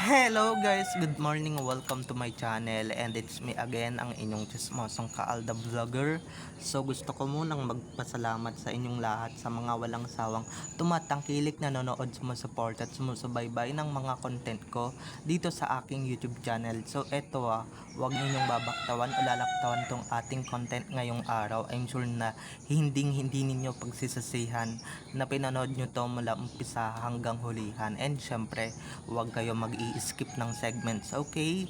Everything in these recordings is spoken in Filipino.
Hello guys, good morning, welcome to my channel and it's me again, ang inyong chismosong Kaalda Vlogger. So gusto ko munang magpasalamat sa inyong lahat sa mga walang sawang tumatangkilik, nanonood, sumusuport at sumusubaybay ng mga content ko dito sa aking YouTube channel. So eto huwag ninyong babaktawan o lalaktawan tong ating content ngayong araw. I'm sure na hindi ninyo pagsisasihan na pinanood nyo to mula umpisa hanggang hulihan. And syempre, huwag kayo mag-i-skip ng segments, okay?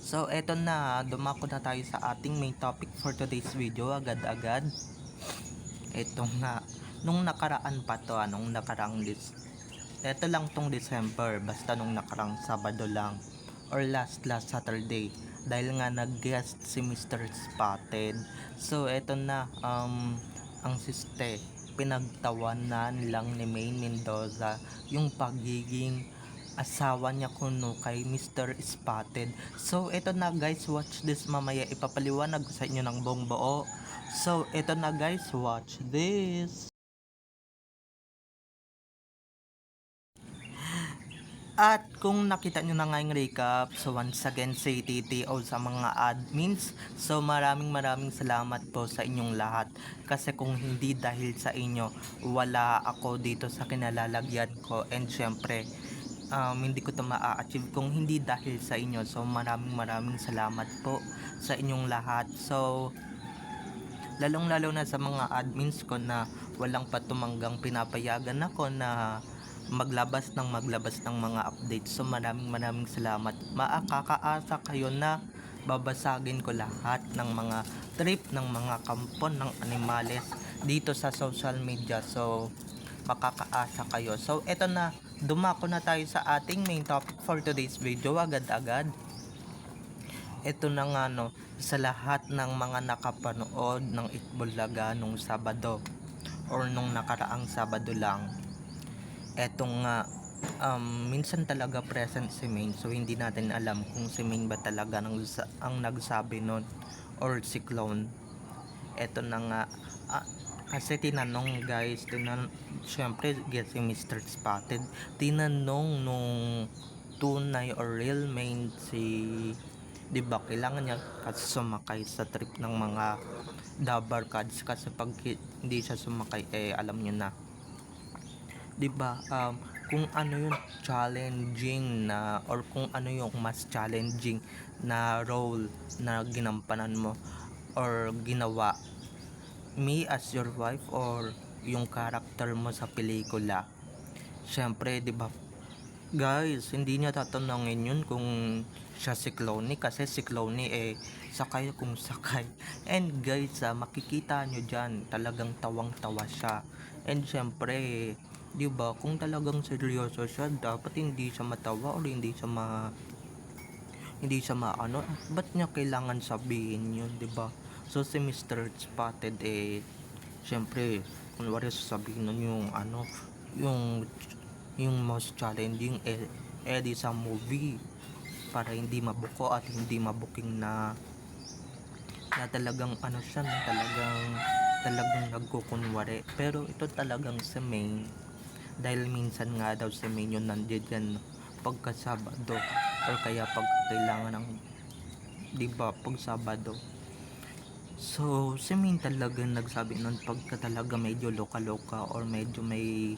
So, eto na, dumako na tayo sa ating main topic for today's video, agad-agad. Eto nga, nung nakaraan pa to, eto lang tong December, basta nung nakarang Sabado lang, or last Saturday, dahil nga nag-guest si Mr. Spotted. So, eto na, ang siste, pinagtawanan lang ni Maine Mendoza yung pagiging asawa niya kuno kay Mr. Spotted. So eto na guys, watch this, mamaya ipapaliwanag ko sa inyo ng buong buo. So eto na guys, watch this. At kung nakita nyo na nga yung recap, so once again say TTO sa mga admins. So maraming salamat po sa inyong lahat. Kasi kung hindi dahil sa inyo, wala ako dito sa kinalalagyan ko. And syempre, hindi ko ito ma-achieve kung hindi dahil sa inyo. So maraming salamat po sa inyong lahat. So lalong-lalo na sa mga admins ko na walang patumanggang pinapayagan ako na maglabas ng mga updates. So maraming salamat. Makakaasa kayo na babasagin ko lahat ng mga trip ng mga kampon ng animales dito sa social media. So makakaasa kayo. So eto na, dumako na tayo sa ating main topic for today's video, agad-agad. Ito na nga sa lahat ng mga nakapanood ng Itbulaga nung Sabado or nung nakaraang Sabado lang. Eto nga, minsan talaga present si Maine, so hindi natin alam kung si Maine ba talaga ang nagsabi nun or si Clone. Eto na nga, kasi tinanong guys, syempre si Mr. Spotted, tinanong nung tunay or real Maine si, di ba kailangan niya kasi sumakay sa trip ng mga Dabar Cards, kasi pag hindi siya sumakay alam niyo na, di ba, kung ano yung challenging na or kung ano yung mas challenging na role na ginampanan mo or ginawa, me as your wife or yung character mo sa pelikula, syempre, di ba guys, hindi niya tatanungin yun kung siya si Clooney, kasi si Clooney sakay kung sakay. And guys, makikita nyo dyan, talagang tawang-tawa siya. And syempre, di ba, kung talagang seryoso siya, dapat hindi siya matawa or hindi siya ba't niya kailangan sabihin yun, di ba? So si Mr. Spotted syempre, kunwari sasabihin nun yung most challenging di sa movie, para hindi mabuko at hindi mabuking na talagang siya, na talagang nagkukunwari. Pero ito talagang si Maine, dahil minsan nga daw si Maine yun nandiyan pagka Sabado or kaya pag kailangan ng, di ba, pag Sabado. So si Maine talaga nagsabi nun pagka talaga medyo loka-loka or medyo may,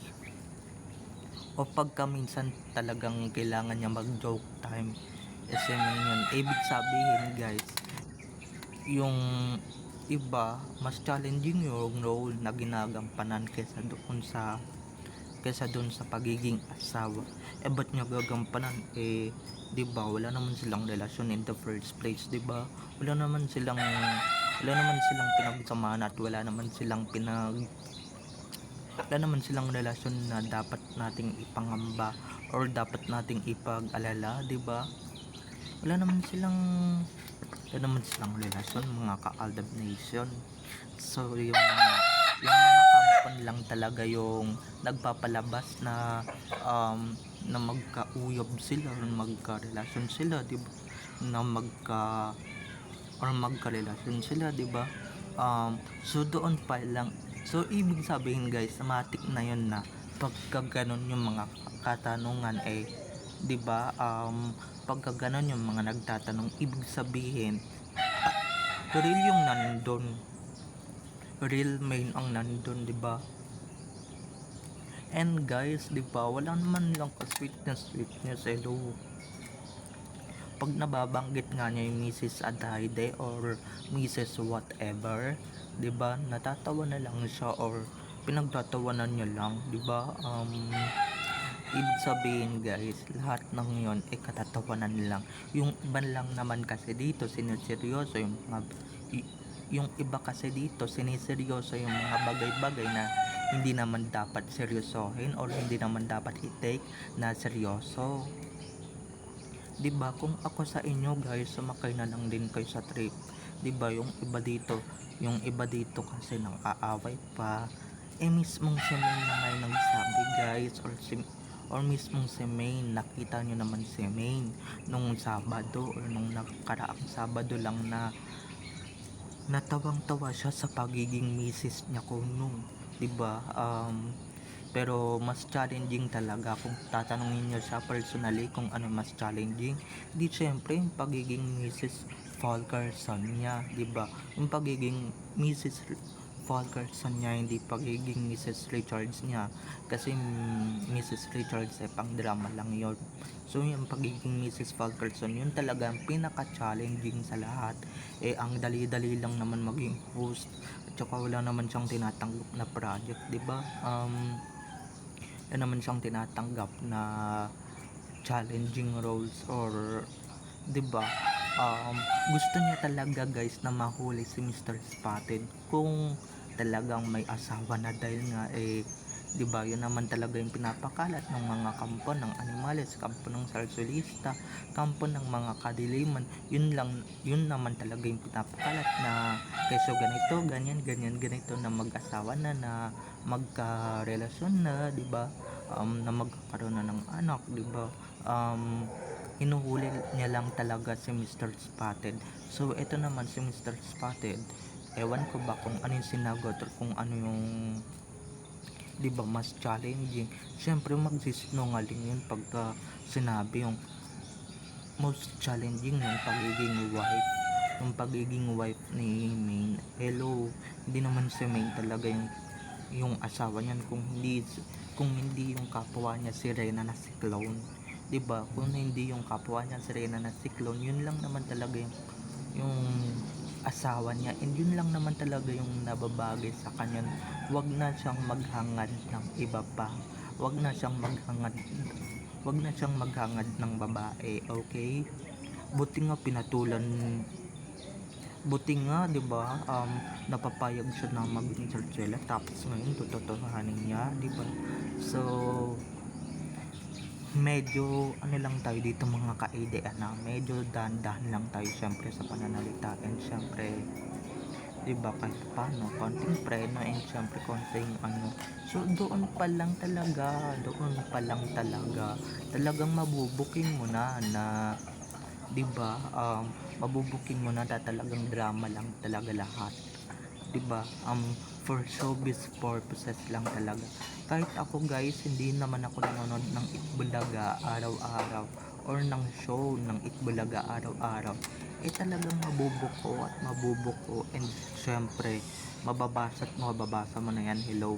o pagka minsan talagang kailangan niya mag joke time, SM yun. Ibig sabihin guys, yung iba mas challenging yung role na ginagampanan kaysa doon sa pagiging asawa. Ba't niya gagampanan, di ba wala naman silang relasyon in the first place, di ba? Wala naman silang pinagsamahan at wala naman silang relasyon na dapat nating ipangamba or dapat nating ipag-alala, di ba? Wala naman silang relasyon, mga ka-Aldab Nation. So yung mga kampon lang talaga yung nagpapalabas na magkauyob sila or magkarelasyon sila, di ba? Magkarelasyon sila, di ba? So doon pa lang, so ibig sabihin guys, matik na yun na pagka ganun yung mga katanungan, 'di ba? Pagka gano'n yung mga nagtatanong, ibig sabihin, real yung nandun, real main ang nandun, 'di ba? And guys, 'di ba, wala naman lang ka-sweetness, hello. Pag nababanggit nga niya yung Mrs. Adaide or Mrs. whatever, 'di ba? Natatawa na lang siya or pinagtatawanan niya lang, 'di ba? Ibig sabihin guys, lahat ng yon ay katatawanan lang. Yung iba lang naman kasi dito siniseryoso yung mga yung iba kasi dito siniseryoso yung mga bagay-bagay na hindi naman dapat seryosohin or hindi naman dapat i-take na seryoso. 'Di ba? Kung ako sa inyo guys, sumakay na lang din kayo sa trip. 'Di ba? Yung iba dito kasi nang aaway pa. Mismong si Main na nga yung nagsabi guys, or mismong si Main, nakita nyo naman si Main nung Sabado or nung nakaraang Sabado lang na natawang-tawa siya sa pagiging misis niya kuno, 'di ba? Pero mas challenging talaga kung tatanungin niyo siya personally kung ano mas challenging. Di syempre yung pagiging Mrs. Fulkerson niya, 'di ba? Yung pagiging Mrs. Fulkerson niya, hindi pagiging Mrs. Richards niya. Kasi Mrs. Richards ay pang drama lang yon. So yung pagiging Mrs. Fulkerson, yun talaga ang pinaka-challenging sa lahat. Ang dali-dali lang naman maging host at saka wala naman siyang tinatanggap na project, 'di ba? Yan naman siyang tinatanggap na challenging roles or 'di ba? Gusto niya talaga guys na mahuli si Mr. Spotted kung talagang may asawa na, dahil nga 'di ba, yun naman talaga yung pinapakalat ng mga kampo ng animales, kampo ng salsulista, kampo ng mga kadiliman. Yun naman talaga yung pinapakalat na keso ganito, ganito na mag-asawa na magkarelasyon na, 'di ba? Na magkakaroon na ng anak, 'di ba? Hinuhuli niya lang talaga si Mr. Spotted. So ito naman si Mr. Spotted, ewan ko ba kung ano yung sinagot or kung ano yung, 'di ba, mas challenging. Syempre magsisinungaling yun pagka sinabi yung most challenging yung pagiging wife ni Main. Hello, hindi naman si Main talaga yung asawa niyan, kung hindi yung kapwa niya si Rena na si Clone, 'di ba? Kung hindi yung kapwa niya si Rena na si Clone, yun lang naman talaga yung asawa niya, and yun lang naman talaga yung nababagay sa kanya. Wag na siyang maghangad ng iba pa, wag na siyang maghangad ng babae, okay? Buti nga, 'di ba, napapayag siya na maging sarsuela, tapos ngayon tututuhanin niya, 'di ba? So medyo ano lang tayo dito mga ka-ADN, na medyo dahan-dahan lang tayo syempre sa pananalita, and syempre, 'di ba, kahit paano konting preno, and syempre konting ano. So doon pa lang talaga talagang mabubuking mo na 'di ba, mabubuking mo na talagang drama lang talaga lahat, 'di ba? For showbiz purposes lang talaga. Kahit ako guys, hindi naman ako nanonood ng Itbulaga araw-araw or ng show ng Itbulaga araw-araw. Talagang mabubuko, and syempre mababasa mo na yan, hello.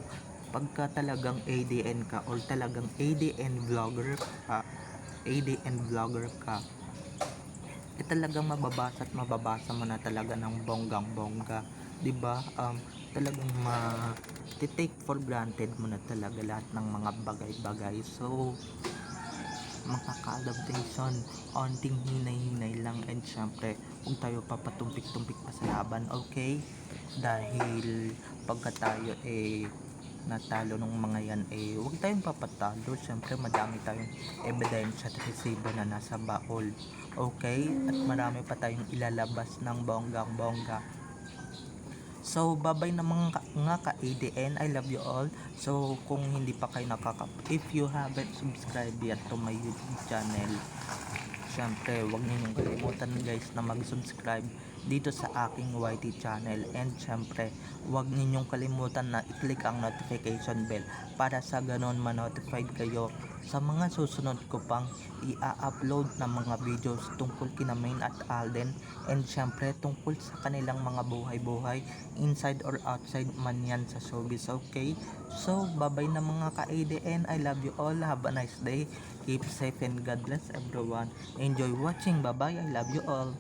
Pagka talagang ADN ka or talagang ADN vlogger ka, talagang mababasa mo na talaga ng bonggang-bongga, 'di ba? Talagang take for granted mo na talaga lahat ng mga bagay-bagay. So makaka-adaptation, onting hinay-hinay lang, and syempre huwag tayo papatumpik-tumpik pa sa laban, okay? Dahil pagka tayo natalo ng mga yan, huwag tayong papatalo. Syempre madami tayong ebidensya at resibo na nasa baol, okay? At marami pa tayong ilalabas ng bonggang-bongga. So bye-bye na mga ka-ADN, I love you all. So kung hindi pa kayo if you haven't subscribed yet to my YouTube channel, syempre huwag niyo kalimutan guys na mag-subscribe dito sa aking YT channel. And syempre, huwag ninyong kalimutan na i-click ang notification bell para sa ganon ma-notified kayo sa mga susunod ko pang i-upload na mga videos tungkol kina Main at Alden, and syempre tungkol sa kanilang mga buhay-buhay inside or outside man yan sa showbiz. Okay, so bye bye na mga ka-ADN, I love you all, have a nice day, keep safe and God bless everyone, enjoy watching, bye bye, I love you all,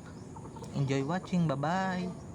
enjoy watching, bye bye.